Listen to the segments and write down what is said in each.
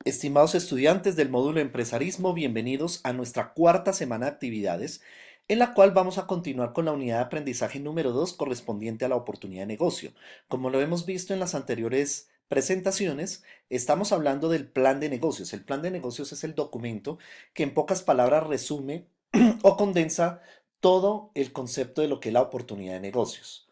Estimados estudiantes del módulo Empresarismo, bienvenidos a nuestra cuarta semana de actividades, en la cual vamos a continuar con la unidad de aprendizaje número 2 correspondiente a la oportunidad de negocio. Como lo hemos visto en las anteriores presentaciones, estamos hablando del plan de negocios. El plan de negocios es el documento que en pocas palabras resume o condensa todo el concepto de lo que es la oportunidad de negocios.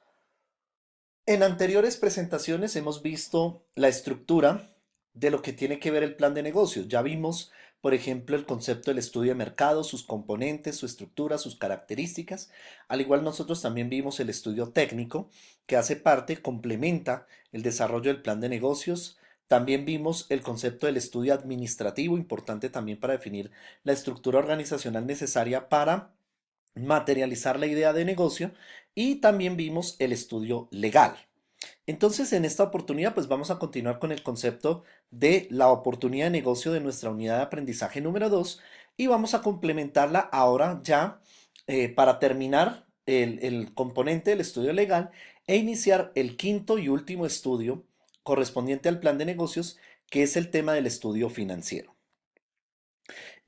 En anteriores presentaciones hemos visto la estructura de lo que tiene que ver el plan de negocios. Ya vimos, por ejemplo, el concepto del estudio de mercado, sus componentes, su estructura, sus características. Al igual nosotros también vimos el estudio técnico, que hace parte, complementa el desarrollo del plan de negocios. También vimos el concepto del estudio administrativo, importante también para definir la estructura organizacional necesaria para materializar la idea de negocio, y también vimos el estudio legal. Entonces, en esta oportunidad, pues vamos a continuar con el concepto de la oportunidad de negocio de nuestra unidad de aprendizaje número 2 y vamos a complementarla ahora ya para terminar el componente del estudio legal e iniciar el quinto y último estudio correspondiente al plan de negocios, que es el tema del estudio financiero.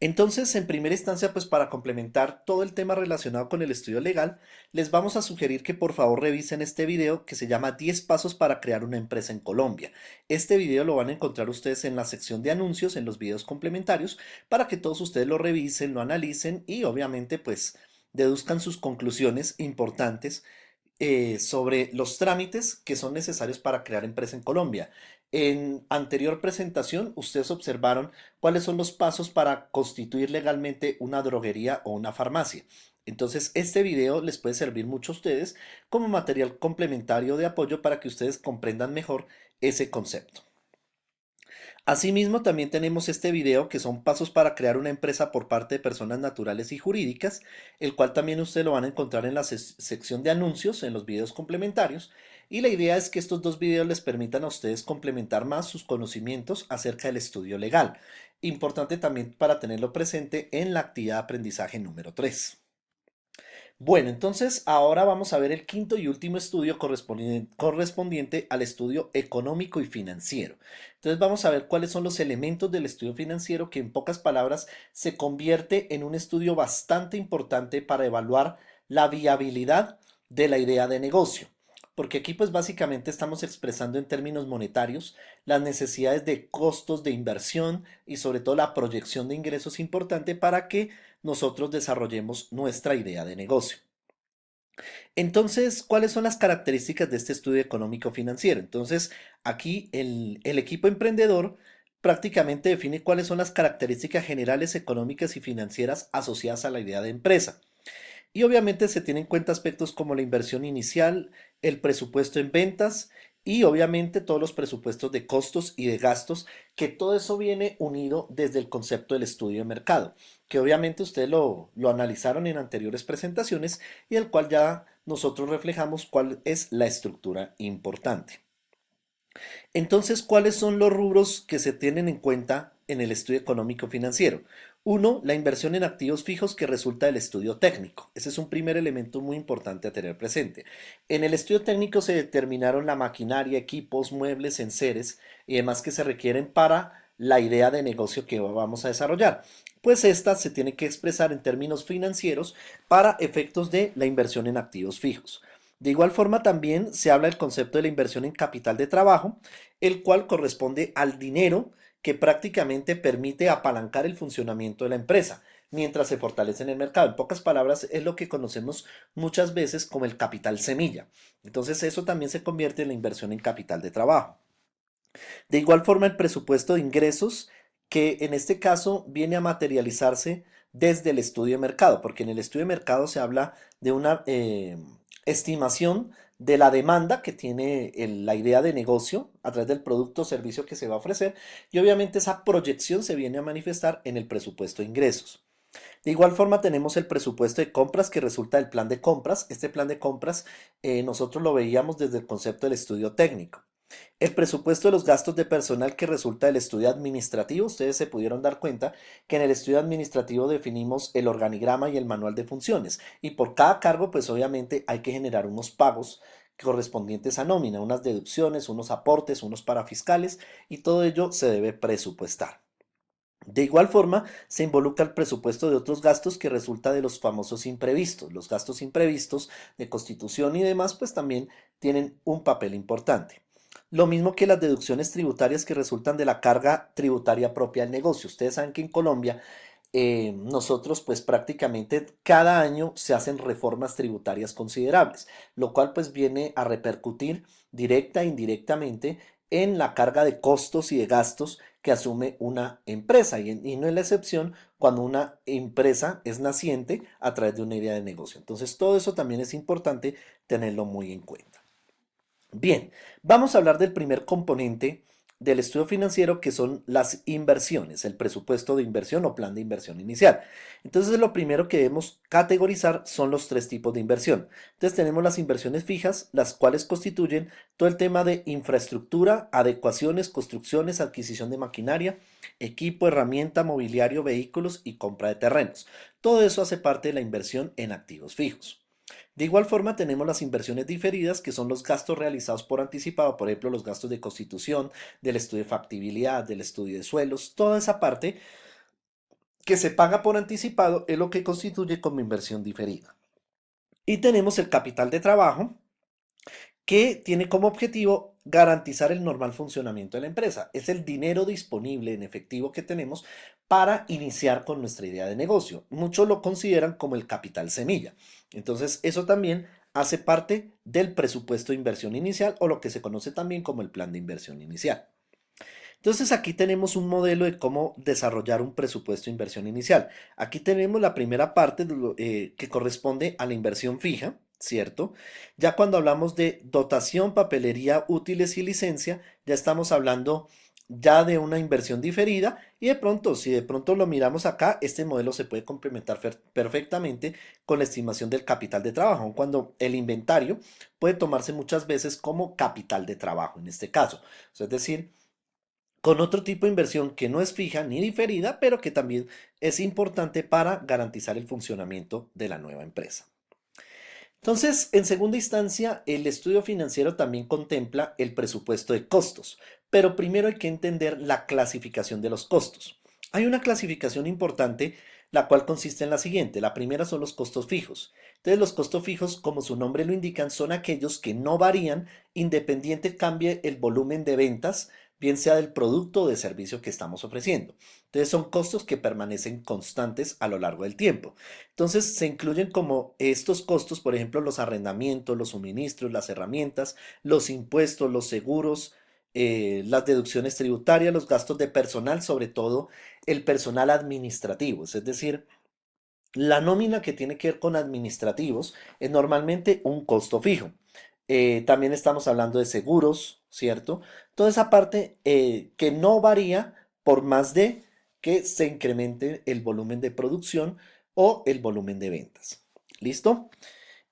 Entonces, en primera instancia, pues para complementar todo el tema relacionado con el estudio legal, les vamos a sugerir que por favor revisen este video que se llama 10 pasos para crear una empresa en Colombia. Este video lo van a encontrar ustedes en la sección de anuncios, en los videos complementarios, para que todos ustedes lo revisen, lo analicen y obviamente pues deduzcan sus conclusiones importantes sobre los trámites que son necesarios para crear empresa en Colombia. En anterior presentación, ustedes observaron cuáles son los pasos para constituir legalmente una droguería o una farmacia. Entonces, este video les puede servir mucho a ustedes como material complementario de apoyo para que ustedes comprendan mejor ese concepto. Asimismo, también tenemos este video que son pasos para crear una empresa por parte de personas naturales y jurídicas, el cual también ustedes lo van a encontrar en la sección de anuncios, en los videos complementarios. Y la idea es que estos dos videos les permitan a ustedes complementar más sus conocimientos acerca del estudio legal. Importante también para tenerlo presente en la actividad de aprendizaje número 3. Bueno, entonces ahora vamos a ver el quinto y último estudio correspondiente al estudio económico y financiero. Entonces vamos a ver cuáles son los elementos del estudio financiero que en pocas palabras se convierte en un estudio bastante importante para evaluar la viabilidad de la idea de negocio. Porque aquí pues básicamente estamos expresando en términos monetarios las necesidades de costos de inversión y sobre todo la proyección de ingresos importante para que nosotros desarrollemos nuestra idea de negocio. Entonces, ¿cuáles son las características de este estudio económico financiero? Entonces, aquí el equipo emprendedor prácticamente define cuáles son las características generales económicas y financieras asociadas a la idea de empresa. Y obviamente se tienen en cuenta aspectos como la inversión inicial, el presupuesto en ventas y obviamente todos los presupuestos de costos y de gastos, que todo eso viene unido desde el concepto del estudio de mercado, que obviamente ustedes lo analizaron en anteriores presentaciones y el cual ya nosotros reflejamos cuál es la estructura importante. Entonces, ¿cuáles son los rubros que se tienen en cuenta en el estudio económico financiero? Uno, la inversión en activos fijos que resulta del estudio técnico. Ese es un primer elemento muy importante a tener presente. En el estudio técnico se determinaron la maquinaria, equipos, muebles, enseres y demás que se requieren para la idea de negocio que vamos a desarrollar. Pues esta se tiene que expresar en términos financieros para efectos de la inversión en activos fijos. De igual forma también se habla del concepto de la inversión en capital de trabajo, el cual corresponde al dinero que prácticamente permite apalancar el funcionamiento de la empresa mientras se fortalece en el mercado. En pocas palabras, es lo que conocemos muchas veces como el capital semilla. Entonces eso también se convierte en la inversión en capital de trabajo. De igual forma, el presupuesto de ingresos, que en este caso viene a materializarse desde el estudio de mercado, porque en el estudio de mercado se habla de una estimación de la demanda que tiene la idea de negocio a través del producto o servicio que se va a ofrecer, y obviamente esa proyección se viene a manifestar en el presupuesto de ingresos. De igual forma tenemos el presupuesto de compras que resulta del plan de compras. Este plan de compras nosotros lo veíamos desde el concepto del estudio técnico. El presupuesto de los gastos de personal que resulta del estudio administrativo, ustedes se pudieron dar cuenta que en el estudio administrativo definimos el organigrama y el manual de funciones y por cada cargo pues obviamente hay que generar unos pagos correspondientes a nómina, unas deducciones, unos aportes, unos parafiscales y todo ello se debe presupuestar. De igual forma, se involucra el presupuesto de otros gastos que resulta de los famosos imprevistos. Los gastos imprevistos de constitución y demás, pues también tienen un papel importante. Lo mismo que las deducciones tributarias que resultan de la carga tributaria propia del negocio. Ustedes saben que en Colombia nosotros pues prácticamente cada año se hacen reformas tributarias considerables, lo cual pues viene a repercutir directa e indirectamente en la carga de costos y de gastos que asume una empresa y no es la excepción cuando una empresa es naciente a través de una idea de negocio. Entonces todo eso también es importante tenerlo muy en cuenta. Bien, vamos a hablar del primer componente del estudio financiero que son las inversiones, el presupuesto de inversión o plan de inversión inicial. Entonces lo primero que debemos categorizar son los tres tipos de inversión. Entonces tenemos las inversiones fijas, las cuales constituyen todo el tema de infraestructura, adecuaciones, construcciones, adquisición de maquinaria, equipo, herramienta, mobiliario, vehículos y compra de terrenos. Todo eso hace parte de la inversión en activos fijos. De igual forma, tenemos las inversiones diferidas, que son los gastos realizados por anticipado, por ejemplo, los gastos de constitución, del estudio de factibilidad, del estudio de suelos, toda esa parte que se paga por anticipado es lo que constituye como inversión diferida. Y tenemos el capital de trabajo, que tiene como objetivo garantizar el normal funcionamiento de la empresa. Es el dinero disponible en efectivo que tenemos para iniciar con nuestra idea de negocio. Muchos lo consideran como el capital semilla. Entonces, eso también hace parte del presupuesto de inversión inicial o lo que se conoce también como el plan de inversión inicial. Entonces aquí tenemos un modelo de cómo desarrollar un presupuesto de inversión inicial. Aquí tenemos la primera parte que corresponde a la inversión fija, ¿cierto? Ya cuando hablamos de dotación, papelería, útiles y licencia, ya estamos hablando ya de una inversión diferida y de pronto, si de pronto lo miramos acá, este modelo se puede complementar perfectamente con la estimación del capital de trabajo, cuando el inventario puede tomarse muchas veces como capital de trabajo en este caso. O sea, es decir, con otro tipo de inversión que no es fija ni diferida, pero que también es importante para garantizar el funcionamiento de la nueva empresa. Entonces, en segunda instancia, el estudio financiero también contempla el presupuesto de costos, pero primero hay que entender la clasificación de los costos. Hay una clasificación importante, la cual consiste en la siguiente. La primera son los costos fijos. Entonces, los costos fijos, como su nombre lo indican, son aquellos que no varían independiente cambie el volumen de ventas, bien sea del producto o de servicio que estamos ofreciendo. Entonces, son costos que permanecen constantes a lo largo del tiempo. Entonces se incluyen como estos costos, por ejemplo, los arrendamientos, los suministros, las herramientas, los impuestos, los seguros, las deducciones tributarias, los gastos de personal, sobre todo el personal administrativo, es decir, la nómina que tiene que ver con administrativos es normalmente un costo fijo. También estamos hablando de seguros, ¿cierto? Toda esa parte que no varía por más de que se incremente el volumen de producción o el volumen de ventas. ¿Listo?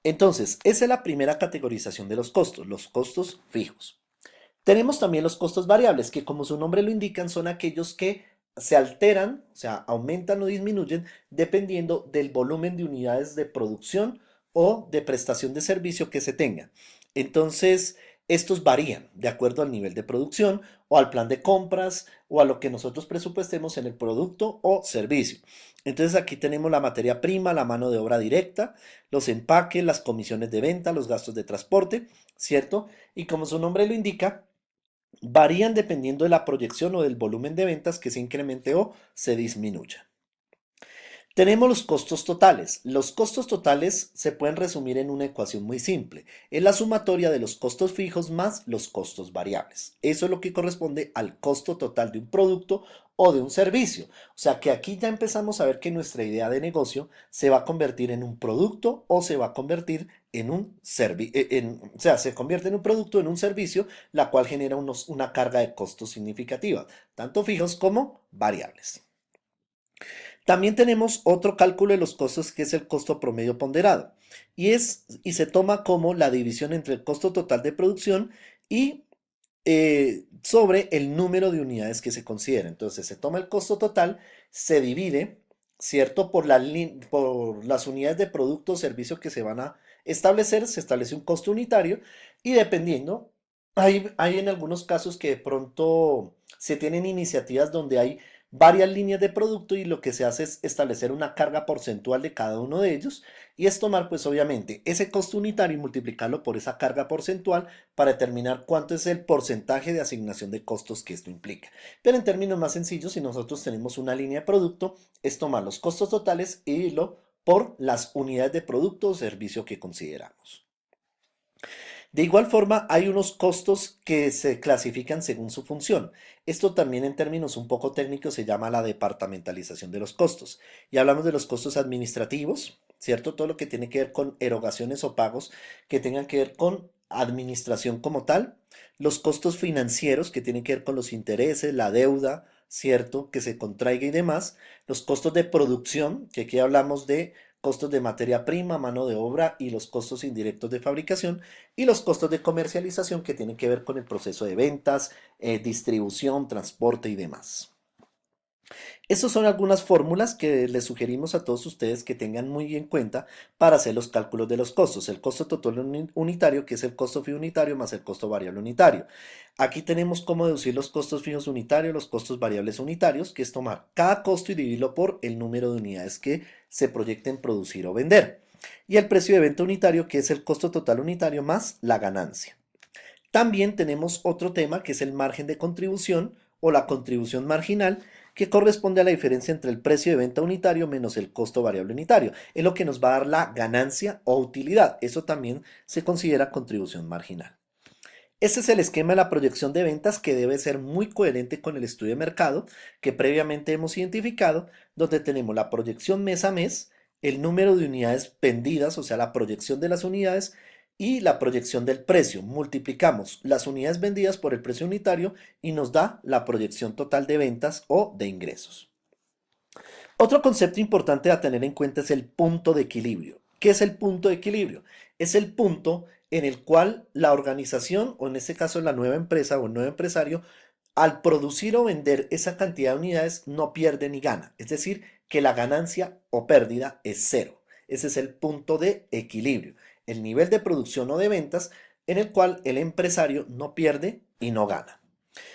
Entonces, esa es la primera categorización de los costos fijos. Tenemos también los costos variables, que como su nombre lo indican, son aquellos que se alteran, o sea, aumentan o disminuyen dependiendo del volumen de unidades de producción o de prestación de servicio que se tenga. Entonces, estos varían de acuerdo al nivel de producción o al plan de compras o a lo que nosotros presupuestemos en el producto o servicio. Entonces, aquí tenemos la materia prima, la mano de obra directa, los empaques, las comisiones de venta, los gastos de transporte, ¿cierto? Y como su nombre lo indica, varían dependiendo de la proyección o del volumen de ventas que se incremente o se disminuya. Tenemos los costos totales. Los costos totales se pueden resumir en una ecuación muy simple. Es la sumatoria de los costos fijos más los costos variables. Eso es lo que corresponde al costo total de un producto o de un servicio. O sea que aquí ya empezamos a ver que nuestra idea de negocio se va a convertir en un producto o se va a convertir en un servicio, o sea, se convierte en un producto, en un servicio, la cual genera una carga de costos significativa, tanto fijos como variables. También tenemos otro cálculo de los costos que es el costo promedio ponderado y se toma como la división entre el costo total de producción y sobre el número de unidades que se considera. Entonces se toma el costo total, se divide, ¿cierto? Por las unidades de producto o servicio que se van a establecer, se establece un costo unitario y dependiendo, hay en algunos casos que de pronto se tienen iniciativas donde hay varias líneas de producto y lo que se hace es establecer una carga porcentual de cada uno de ellos y es tomar pues obviamente ese costo unitario y multiplicarlo por esa carga porcentual para determinar cuánto es el porcentaje de asignación de costos que esto implica. Pero en términos más sencillos, si nosotros tenemos una línea de producto, es tomar los costos totales y dividirlo por las unidades de producto o servicio que consideramos. De igual forma, hay unos costos que se clasifican según su función. Esto también en términos un poco técnicos se llama la departamentalización de los costos. Y hablamos de los costos administrativos, ¿cierto? Todo lo que tiene que ver con erogaciones o pagos que tengan que ver con administración como tal. Los costos financieros que tienen que ver con los intereses, la deuda, ¿cierto? Que se contraiga y demás. Los costos de producción, que aquí hablamos de costos de materia prima, mano de obra y los costos indirectos de fabricación y los costos de comercialización que tienen que ver con el proceso de ventas, distribución, transporte y demás. Estas son algunas fórmulas que les sugerimos a todos ustedes que tengan muy en cuenta para hacer los cálculos de los costos. El costo total unitario, que es el costo fijo unitario más el costo variable unitario. Aquí tenemos cómo deducir los costos fijos unitarios, los costos variables unitarios, que es tomar cada costo y dividirlo por el número de unidades que se proyecten producir o vender. Y el precio de venta unitario, que es el costo total unitario más la ganancia. También tenemos otro tema que es el margen de contribución o la contribución marginal, que corresponde a la diferencia entre el precio de venta unitario menos el costo variable unitario. Es lo que nos va a dar la ganancia o utilidad. Eso también se considera contribución marginal. Este es el esquema de la proyección de ventas que debe ser muy coherente con el estudio de mercado que previamente hemos identificado, donde tenemos la proyección mes a mes, el número de unidades vendidas, o sea, la proyección de las unidades y la proyección del precio. Multiplicamos las unidades vendidas por el precio unitario y nos da la proyección total de ventas o de ingresos. Otro concepto importante a tener en cuenta es el punto de equilibrio. ¿Qué es el punto de equilibrio? Es el punto en el cual la organización, o en este caso la nueva empresa o el nuevo empresario, al producir o vender esa cantidad de unidades no pierde ni gana. Es decir, que la ganancia o pérdida es cero. Ese es el punto de equilibrio. El nivel de producción o de ventas en el cual el empresario no pierde y no gana.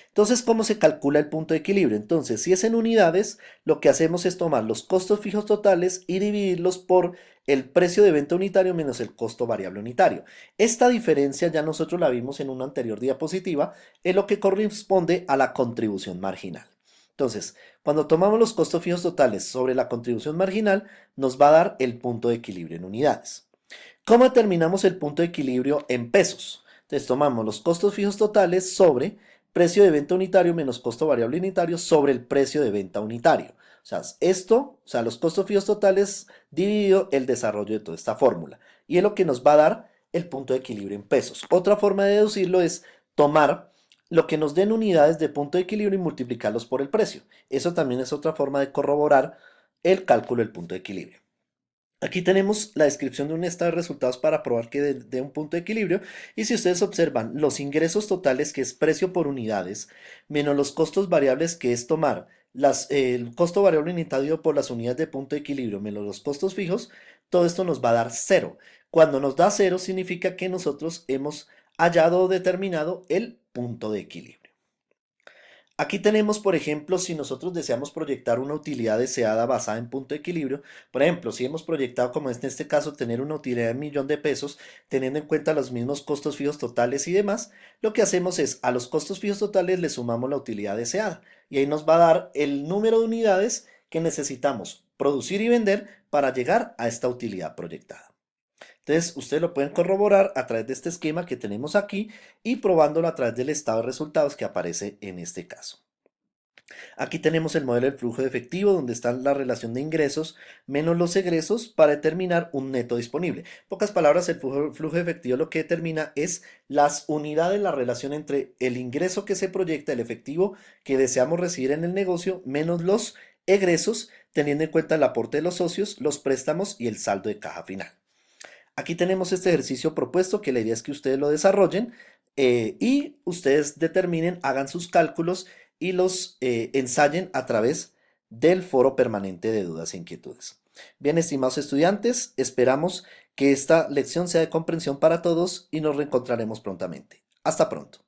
Entonces, ¿cómo se calcula el punto de equilibrio? Entonces, si es en unidades, lo que hacemos es tomar los costos fijos totales y dividirlos por el precio de venta unitario menos el costo variable unitario. Esta diferencia ya nosotros la vimos en una anterior diapositiva, es lo que corresponde a la contribución marginal. Entonces, cuando tomamos los costos fijos totales sobre la contribución marginal, nos va a dar el punto de equilibrio en unidades. ¿Cómo determinamos el punto de equilibrio en pesos? Entonces tomamos los costos fijos totales sobre precio de venta unitario menos costo variable unitario sobre el precio de venta unitario. O sea, los costos fijos totales dividido el desarrollo de toda esta fórmula. Y es lo que nos va a dar el punto de equilibrio en pesos. Otra forma de deducirlo es tomar lo que nos den unidades de punto de equilibrio y multiplicarlos por el precio. Eso también es otra forma de corroborar el cálculo del punto de equilibrio. Aquí tenemos la descripción de un estado de resultados para probar que dé un punto de equilibrio. Y si ustedes observan los ingresos totales, que es precio por unidades, menos los costos variables, que es tomar el costo variable unitario por las unidades de punto de equilibrio, menos los costos fijos, todo esto nos va a dar cero. Cuando nos da cero, significa que nosotros hemos hallado o determinado el punto de equilibrio. Aquí tenemos, por ejemplo, si nosotros deseamos proyectar una utilidad deseada basada en punto de equilibrio, por ejemplo, si hemos proyectado, como es en este caso, tener una utilidad de 1.000.000 de pesos, teniendo en cuenta los mismos costos fijos totales y demás, lo que hacemos es a los costos fijos totales le sumamos la utilidad deseada y ahí nos va a dar el número de unidades que necesitamos producir y vender para llegar a esta utilidad proyectada. Entonces, ustedes lo pueden corroborar a través de este esquema que tenemos aquí y probándolo a través del estado de resultados que aparece en este caso. Aquí tenemos el modelo del flujo de efectivo, donde está la relación de ingresos menos los egresos para determinar un neto disponible. En pocas palabras, el flujo de efectivo lo que determina es las unidades, la relación entre el ingreso que se proyecta, el efectivo que deseamos recibir en el negocio, menos los egresos, teniendo en cuenta el aporte de los socios, los préstamos y el saldo de caja final. Aquí tenemos este ejercicio propuesto que la idea es que ustedes lo desarrollen y ustedes determinen, hagan sus cálculos y los ensayen a través del foro permanente de dudas e inquietudes. Bien, estimados estudiantes, esperamos que esta lección sea de comprensión para todos y nos reencontraremos prontamente. Hasta pronto.